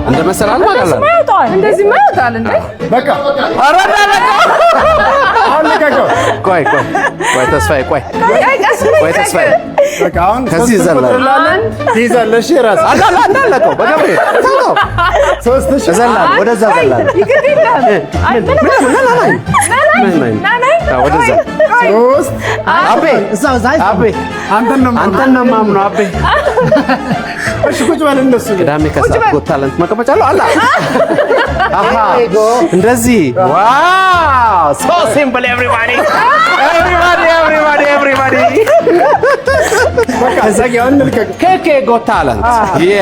እንደ መሰላል ማለት ነው። እንደዚህ ማይወጣል እንዴ? በቃ አረዳ አሁን ልቀቀው። ቆይ ተስፋዬ ቆይ ተስፋዬ በቃ አሁን ከዚህ ዘላለን ትይዛለሽ። ራስ እንዳለቀው በገብርኤል ታው ሶስት ሺህ ዘላለን ወደዛ ዘላለን ወደዛ ሶስት አቤ አቤ አንተን ነው የማምነው አቤ። እሺ ቁጭ በል እንደሱ ቅዳሜ ከሰዓት ጎት ታለንት መቀመጫ አለው አላ አሃ እንደዚህ ዋው ሶ ሲምፕል ኤቭሪባዲ በቃ ዘጋውን ልቀቅ። ኬኬ ጎት ታለንት ያ